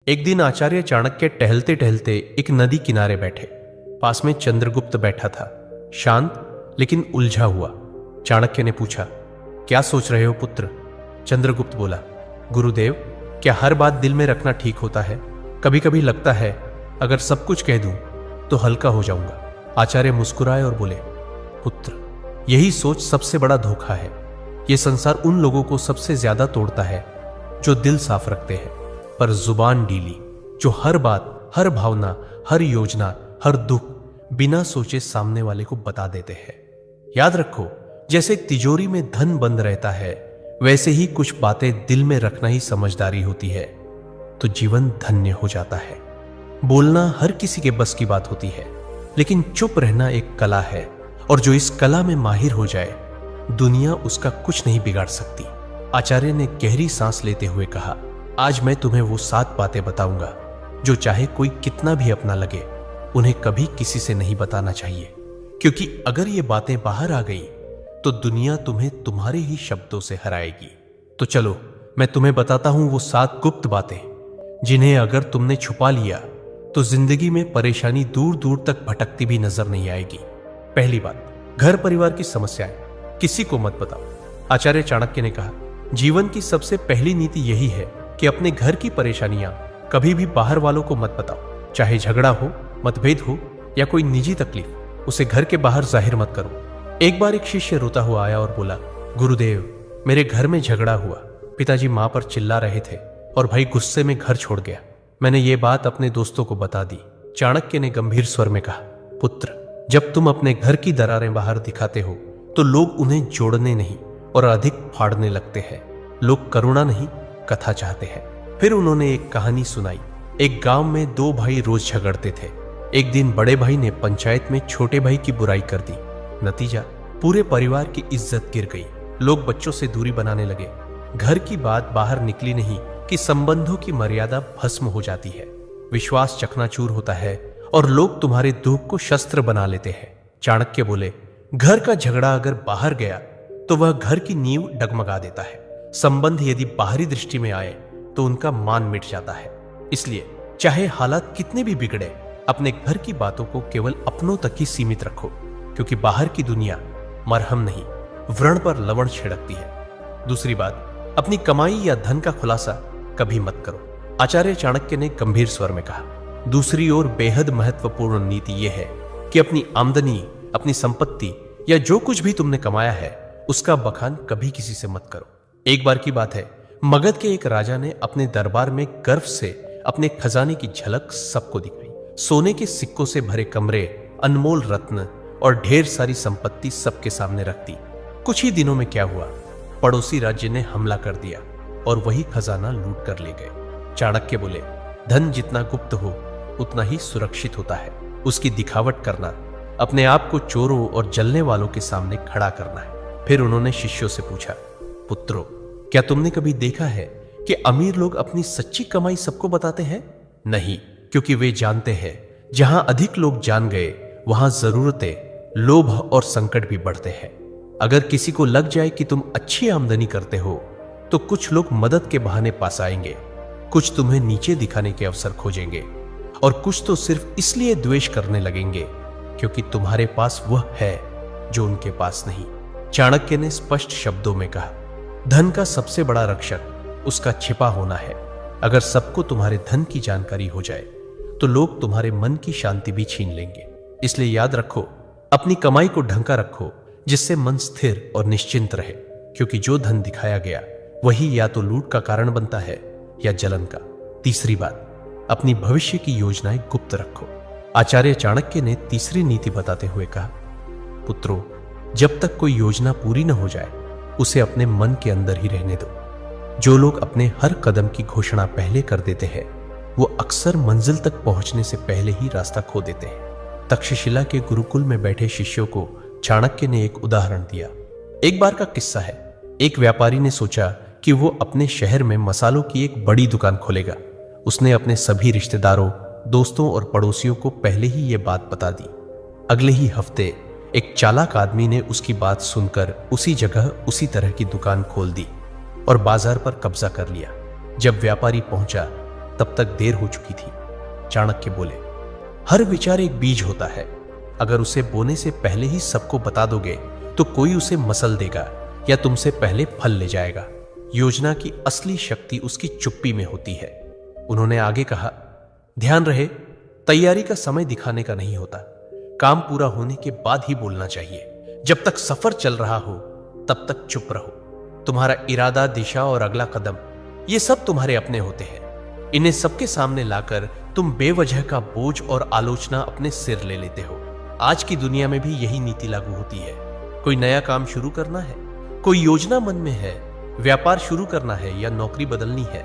एक दिन आचार्य चाणक्य टहलते टहलते एक नदी किनारे बैठे। पास में चंद्रगुप्त बैठा था, शांत लेकिन उलझा हुआ। चाणक्य ने पूछा, क्या सोच रहे हो पुत्र? चंद्रगुप्त बोला, गुरुदेव, क्या हर बात दिल में रखना ठीक होता है? कभी कभी लगता है अगर सब कुछ कह दूं तो हल्का हो जाऊंगा। आचार्य मुस्कुराए और बोले, पुत्र, यही सोच सबसे बड़ा धोखा है। यह संसार उन लोगों को सबसे ज्यादा तोड़ता है जो दिल साफ रखते हैं पर जुबान ढीली, जो हर बात, हर भावना, हर योजना, हर दुख बिना सोचे सामने वाले को बता देते हैं। याद रखो, जैसे तिजोरी में धन बंद रहता है, वैसे ही कुछ बातें दिल में रखना ही समझदारी होती है, तो जीवन धन्य हो जाता है। बोलना हर किसी के बस की बात होती है, लेकिन चुप रहना एक कला है, और जो इस कला में माहिर हो जाए, दुनिया उसका कुछ नहीं बिगाड़ सकती। आचार्य ने गहरी सांस लेते हुए कहा, आज मैं तुम्हें वो 7 बातें बताऊंगा जो चाहे कोई कितना भी अपना लगे, उन्हें कभी किसी से नहीं बताना चाहिए, क्योंकि अगर ये बातें बाहर आ गई तो दुनिया तुम्हें तुम्हारे ही शब्दों से हराएगी। तो चलो मैं तुम्हें बताता हूं वो 7 गुप्त बातें, जिन्हें अगर तुमने छुपा लिया तो जिंदगी में परेशानी दूर दूर तक भटकती भी नजर नहीं आएगी। पहली बात, घर परिवार की समस्याएं किसी को मत बताओ। आचार्य चाणक्य ने कहा, जीवन की सबसे पहली नीति यही है कि अपने घर की परेशानियां कभी भी बाहर वालों को मत बताओ। चाहे झगड़ा हो, मतभेद हो या कोई निजी तकलीफ, उसे घर के बाहर जाहिर मत करो। एक बार एक शिष्य रोता हुआ आया और बोला, गुरुदेव, मेरे घर में झगड़ा हुआ। पिताजी मां पर चिल्ला रहे थे और भाई गुस्से में घर छोड़ गया। मैंने ये बात अपने दोस्तों को बता दी। चाणक्य ने गंभीर स्वर में कहा, पुत्र, जब तुम अपने घर की दरारें बाहर दिखाते हो तो लोग उन्हें जोड़ने नहीं और अधिक फाड़ने लगते हैं। लोग करुणा नहीं, कथा चाहते हैं। फिर उन्होंने एक कहानी सुनाई। एक गांव में 2 भाई रोज झगड़ते थे। एक दिन बड़े भाई ने पंचायत में छोटे भाई की बुराई कर दी। नतीजा, पूरे परिवार की इज्जत गिर गई। लोग बच्चों से दूरी बनाने लगे। घर की बात बाहर निकली नहीं कि संबंधों की मर्यादा भस्म हो जाती है, विश्वास चकनाचूर होता है और लोग तुम्हारे दुख को शस्त्र बना लेते हैं। चाणक्य बोले, घर का झगड़ा अगर बाहर गया तो वह घर की नींव डगमगा देता है। संबंध यदि बाहरी दृष्टि में आए तो उनका मान मिट जाता है। इसलिए चाहे हालात कितने भी बिगड़े, अपने घर की बातों को केवल अपनों तक ही सीमित रखो, क्योंकि बाहर की दुनिया मरहम नहीं, व्रण पर लवण छिड़कती है। दूसरी बात, अपनी कमाई या धन का खुलासा कभी मत करो। आचार्य चाणक्य ने गंभीर स्वर में कहा, दूसरी ओर बेहद महत्वपूर्ण नीति यह है कि अपनी आमदनी, अपनी संपत्ति या जो कुछ भी तुमने कमाया है, उसका बखान कभी किसी से मत करो। एक बार की बात है, मगध के एक राजा ने अपने दरबार में गर्व से अपने खजाने की झलक सबको दिखाई। सोने के सिक्कों से भरे कमरे, अनमोल रत्न और ढेर सारी संपत्ति सबके सामने रख दी। कुछ ही दिनों में क्या हुआ, पड़ोसी राज्य ने हमला कर दिया और वही खजाना लूट कर ले गए। चाणक्य बोले, धन जितना गुप्त हो उतना ही सुरक्षित होता है। उसकी दिखावट करना, अपने आप को चोरों और जलने वालों के सामने खड़ा करना है। फिर उन्होंने शिष्यों से पूछा, पुत्रों, क्या तुमने कभी देखा है कि अमीर लोग अपनी सच्ची कमाई सबको बताते हैं? नहीं, क्योंकि वे जानते हैं जहां अधिक लोग जान गए वहां जरूरतें, लोभ और संकट भी बढ़ते हैं। अगर किसी को लग जाए कि तुम अच्छी आमदनी करते हो तो कुछ लोग मदद के बहाने पास आएंगे, कुछ तुम्हें नीचे दिखाने के अवसर खोजेंगे और कुछ तो सिर्फ इसलिए द्वेष करने लगेंगे क्योंकि तुम्हारे पास वह है जो उनके पास नहीं। चाणक्य ने स्पष्ट शब्दों में कहा, धन का सबसे बड़ा रक्षक उसका छिपा होना है। अगर सबको तुम्हारे धन की जानकारी हो जाए तो लोग तुम्हारे मन की शांति भी छीन लेंगे। इसलिए याद रखो, अपनी कमाई को ढंका रखो जिससे मन स्थिर और निश्चिंत रहे, क्योंकि जो धन दिखाया गया वही या तो लूट का कारण बनता है या जलन का। तीसरी बात, अपनी भविष्य की योजनाएं गुप्त रखो। आचार्य चाणक्य ने तीसरी नीति बताते हुए कहा, पुत्रों, जब तक कोई योजना पूरी न हो जाए उसे अपने मन के अंदर ही रहने दो। जो लोग अपने हर कदम की घोषणा पहले कर देते हैं वो अक्सर मंजिल तक पहुंचने से पहले ही रास्ता खो देते हैं। तक्षशिला के गुरुकुल में बैठे शिष्यों को चाणक्य ने एक उदाहरण दिया। एक बार का किस्सा है। एक व्यापारी ने सोचा कि वो अपने शहर में मसालों की एक बड़ी दुकान खोलेगा। उसने अपने सभी रिश्तेदारों, दोस्तों और पड़ोसियों को पहले ही ये बात बता दी। अगले ही हफ्ते एक चालाक आदमी ने उसकी बात सुनकर उसी जगह उसी तरह की दुकान खोल दी और बाजार पर कब्जा कर लिया। जब व्यापारी पहुंचा तब तक देर हो चुकी थी। चाणक्य बोले, हर विचार एक बीज होता है। अगर उसे बोने से पहले ही सबको बता दोगे तो कोई उसे मसल देगा या तुमसे पहले फल ले जाएगा। योजना की असली शक्ति उसकी चुप्पी में होती है। उन्होंने आगे कहा, ध्यान रहे, तैयारी का समय दिखाने का नहीं होता। काम पूरा होने के बाद ही बोलना चाहिए। जब तक सफर चल रहा हो तब तक चुप रहो। तुम्हारा इरादा, दिशा और अगला कदम, ये सब तुम्हारे अपने होते हैं। इन्हें सबके सामने लाकर तुम बेवजह का बोझ और आलोचना अपने सिर ले लेते हो। आज की दुनिया में भी यही नीति लागू होती है। कोई नया काम शुरू करना है, कोई योजना मन में है, व्यापार शुरू करना है या नौकरी बदलनी है,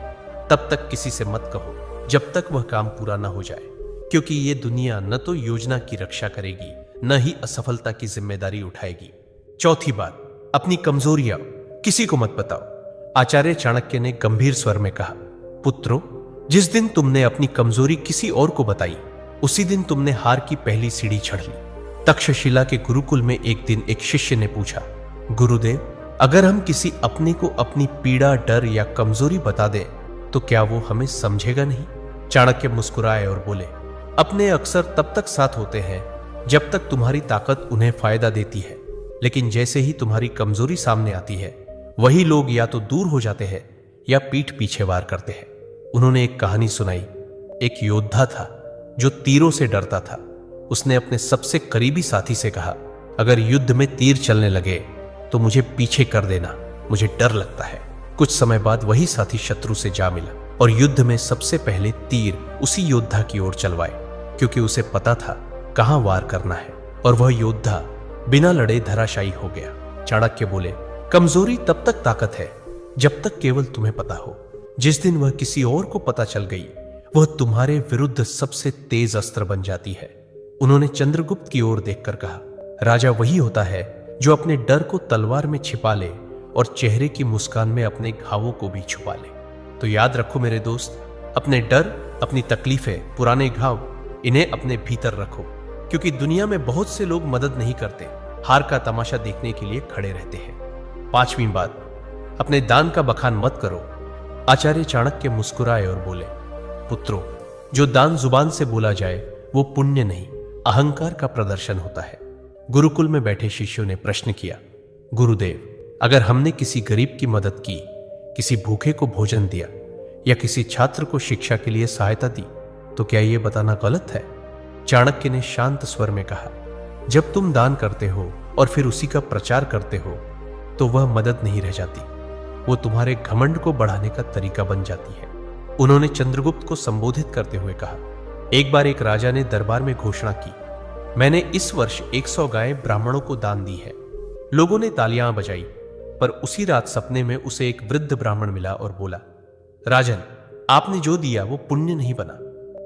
तब तक किसी से मत कहो जब तक वह काम पूरा ना हो जाए, क्योंकि ये दुनिया न तो योजना की रक्षा करेगी न ही असफलता की जिम्मेदारी उठाएगी। चौथी बात, अपनी कमजोरियां किसी को मत बताओ। आचार्य चाणक्य ने गंभीर स्वर में कहा, पुत्रों, जिस दिन तुमने अपनी कमजोरी किसी और को बताई उसी दिन तुमने हार की पहली सीढ़ी चढ़ ली। तक्षशिला के गुरुकुल में एक दिन एक शिष्य ने पूछा, गुरुदेव, अगर हम किसी अपने को अपनी पीड़ा, डर या कमजोरी बता दें तो क्या वो हमें समझेगा नहीं? चाणक्य मुस्कुराए और बोले, अपने अक्सर तब तक साथ होते हैं जब तक तुम्हारी ताकत उन्हें फायदा देती है, लेकिन जैसे ही तुम्हारी कमजोरी सामने आती है वही लोग या तो दूर हो जाते हैं या पीठ पीछे वार करते हैं। उन्होंने एक कहानी सुनाई। एक योद्धा था जो तीरों से डरता था। उसने अपने सबसे करीबी साथी से कहा, अगर युद्ध में तीर चलने लगे तो मुझे पीछे कर देना, मुझे डर लगता है। कुछ समय बाद वही साथी शत्रु से जा मिला और युद्ध में सबसे पहले तीर उसी योद्धा की ओर चलवाए, क्योंकि उसे पता था कहां वार करना है, और वह योद्धा बिना लड़े धराशायी हो गया। चाणक्य बोले, कमजोरी तब तक ताकत है जब तक केवल तुम्हें पता हो। जिस दिन वह किसी और को पता चल गई वह तुम्हारे विरुद्ध सबसे तेज अस्त्र बन जाती है। उन्होंने चंद्रगुप्त की ओर देखकर कहा, राजा वही होता है जो अपने डर को तलवार में छिपा ले और चेहरे की मुस्कान में अपने घावों को भी छुपा ले। तो याद रखो मेरे दोस्त, अपने डर, अपनी तकलीफें, पुराने घाव, इन्हें अपने भीतर रखो, क्योंकि दुनिया में बहुत से लोग मदद नहीं करते, हार का तमाशा देखने के लिए खड़े रहते हैं। पांचवी बात, अपने दान का बखान मत करो। आचार्य चाणक्य मुस्कुराए और बोले, पुत्रों, जो दान जुबान से बोला जाए वो पुण्य नहीं, अहंकार का प्रदर्शन होता है। गुरुकुल में बैठे शिष्यों ने प्रश्न किया, गुरुदेव, अगर हमने किसी गरीब की मदद की, किसी भूखे को भोजन दिया या किसी छात्र को शिक्षा के लिए सहायता दी, तो क्या यह बताना गलत है? चाणक्य ने शांत स्वर में कहा, जब तुम दान करते हो और फिर उसी का प्रचार करते हो तो वह मदद नहीं रह जाती, वो तुम्हारे घमंड को बढ़ाने का तरीका बन जाती है। उन्होंने चंद्रगुप्त को संबोधित करते हुए कहा, एक बार एक राजा ने दरबार में घोषणा की, मैंने इस वर्ष 100 गायें ब्राह्मणों को दान दी है। लोगों ने तालियां बजाई, पर उसी रात सपने में उसे एक वृद्ध ब्राह्मण मिला और बोला, राजन, आपने जो दिया वो पुण्य नहीं बना,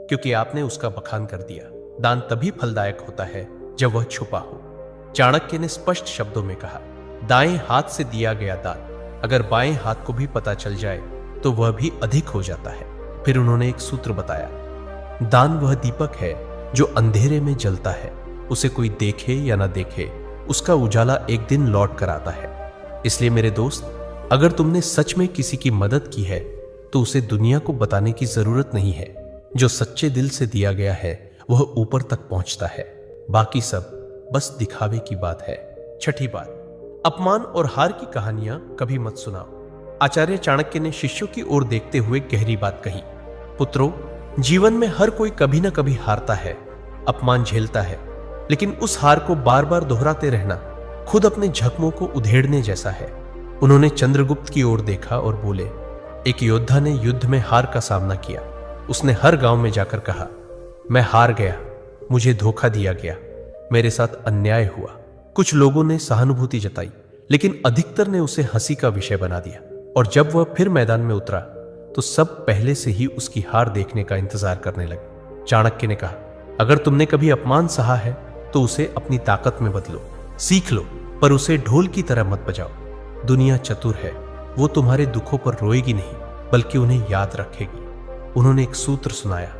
क्योंकि आपने उसका बखान कर दिया। दान तभी फलदायक होता है जब वह छुपा हो। चाणक्य ने स्पष्ट शब्दों में कहा, दाएं हाथ से दिया गया दान अगर बाएं हाथ को भी पता चल जाए तो वह भी अधिक हो जाता है। फिर उन्होंने एक सूत्र बताया, दान वह दीपक है जो अंधेरे में जलता है, उसे कोई देखे या ना देखे, उसका उजाला एक दिन लौट कर आता है। इसलिए मेरे दोस्त, अगर तुमने सच में किसी की मदद की है तो उसे दुनिया को बताने की जरूरत नहीं है। जो सच्चे दिल से दिया गया है वह ऊपर तक पहुंचता है, बाकी सब बस दिखावे की बात है। छठी बात, अपमान और हार की कहानियां कभी मत सुनाओ। आचार्य चाणक्य ने शिष्यों की ओर देखते हुए गहरी बात कही, पुत्रों, जीवन में हर कोई कभी ना कभी हारता है, अपमान झेलता है, लेकिन उस हार को बार बार दोहराते रहना खुद अपने जख्मों को उधेड़ने जैसा है। उन्होंने चंद्रगुप्त की ओर देखा और बोले, एक योद्धा ने युद्ध में हार का सामना किया। उसने हर गांव में जाकर कहा, मैं हार गया, मुझे धोखा दिया गया, मेरे साथ अन्याय हुआ। कुछ लोगों ने सहानुभूति जताई, लेकिन अधिकतर ने उसे हंसी का विषय बना दिया, और जब वह फिर मैदान में उतरा तो सब पहले से ही उसकी हार देखने का इंतजार करने लगे। चाणक्य ने कहा, अगर तुमने कभी अपमान सहा है तो उसे अपनी ताकत में बदलो, सीख लो, पर उसे ढोल की तरह मत बजाओ। दुनिया चतुर है, वो तुम्हारे दुखों पर रोएगी नहीं बल्कि उन्हें याद रखेगी। उन्होंने एक सूत्र सुनाया,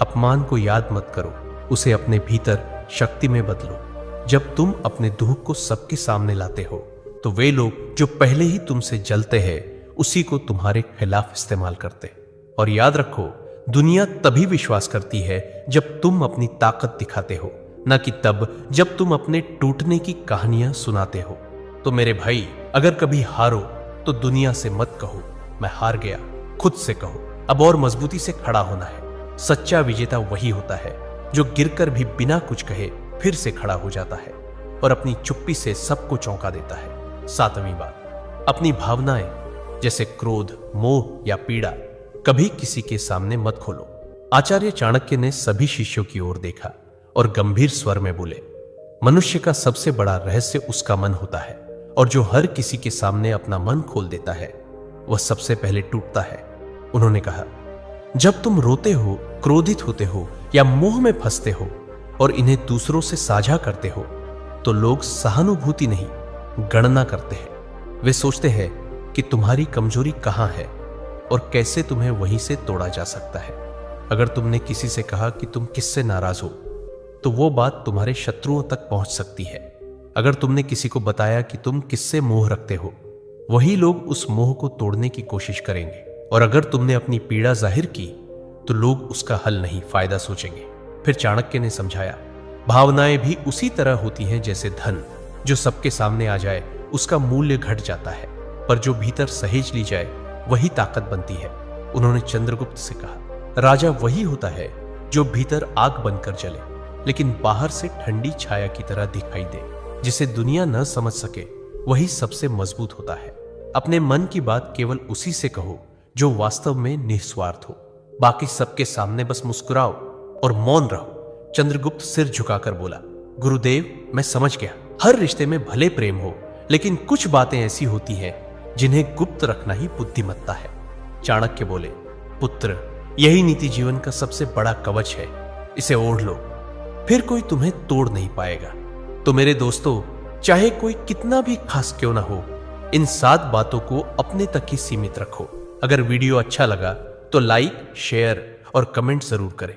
अपमान को याद मत करो, उसे अपने भीतर शक्ति में बदलो। जब तुम अपने दुख को सबके सामने लाते हो तो वे लोग जो पहले ही तुमसे जलते हैं उसी को तुम्हारे खिलाफ इस्तेमाल करते। और याद रखो, दुनिया तभी विश्वास करती है जब तुम अपनी ताकत दिखाते हो, न कि तब जब तुम अपने टूटने की कहानियां सुनाते हो। तो मेरे भाई, अगर कभी हारो तो दुनिया से मत कहो मैं हार गया, खुद से कहो अब और मजबूती से खड़ा होना है। सच्चा विजेता वही होता है जो गिरकर भी बिना कुछ कहे फिर से खड़ा हो जाता है और अपनी चुप्पी से सबको चौंका देता है। 7वीं बात, अपनी भावनाएं जैसे क्रोध, मोह या पीड़ा कभी किसी के सामने मत खोलो। आचार्य चाणक्य ने सभी शिष्यों की ओर देखा और गंभीर स्वर में बोले, मनुष्य का सबसे बड़ा रहस्य उसका मन होता है और जो हर किसी के सामने अपना मन खोल देता है वह सबसे पहले टूटता है। उन्होंने कहा, जब तुम रोते हो, क्रोधित होते हो या मोह में फंसते हो और इन्हें दूसरों से साझा करते हो तो लोग सहानुभूति नहीं, गणना करते हैं। वे सोचते हैं कि तुम्हारी कमजोरी कहां है और कैसे तुम्हें वहीं से तोड़ा जा सकता है। अगर तुमने किसी से कहा कि तुम किससे नाराज हो तो वो बात तुम्हारे शत्रुओं तक पहुंच सकती है। अगर तुमने किसी को बताया कि तुम किससे मोह रखते हो, वही लोग उस मोह को तोड़ने की कोशिश करेंगे। और अगर तुमने अपनी पीड़ा जाहिर की तो लोग उसका हल नहीं, फायदा सोचेंगे। फिर चाणक्य ने समझाया, भावनाएं भी उसी तरह होती हैं जैसे धन, जो सबके सामने आ जाए उसका मूल्य घट जाता है, पर जो भीतर सहेज ली जाए वही ताकत बनती है। उन्होंने चंद्रगुप्त से कहा, राजा वही होता है जो भीतर आग बनकर जले लेकिन बाहर से ठंडी छाया की तरह दिखाई दे। जिसे दुनिया न समझ सके वही सबसे मजबूत होता है। अपने मन की बात केवल उसी से कहो जो वास्तव में निस्वार्थ हो। बाकी सबके सामने बस मुस्कुराओ और मौन रहो। चंद्रगुप्त सिर झुकाकर बोला, गुरुदेव, मैं समझ गया। हर रिश्ते में भले प्रेम हो, लेकिन कुछ बातें ऐसी होती हैं जिन्हें गुप्त रखना ही बुद्धिमत्ता है। चाणक्य बोले, पुत्र, यही नीति जीवन का सबसे बड़ा कवच है। इसे ओढ़ लो, फिर कोई तुम्हें तोड़ नहीं पाएगा। तो मेरे दोस्तों, चाहे कोई कितना भी खास क्यों ना हो, इन 7 बातों को अपने तक ही सीमित रखो। अगर वीडियो अच्छा लगा तो लाइक, शेयर और कमेंट जरूर करें।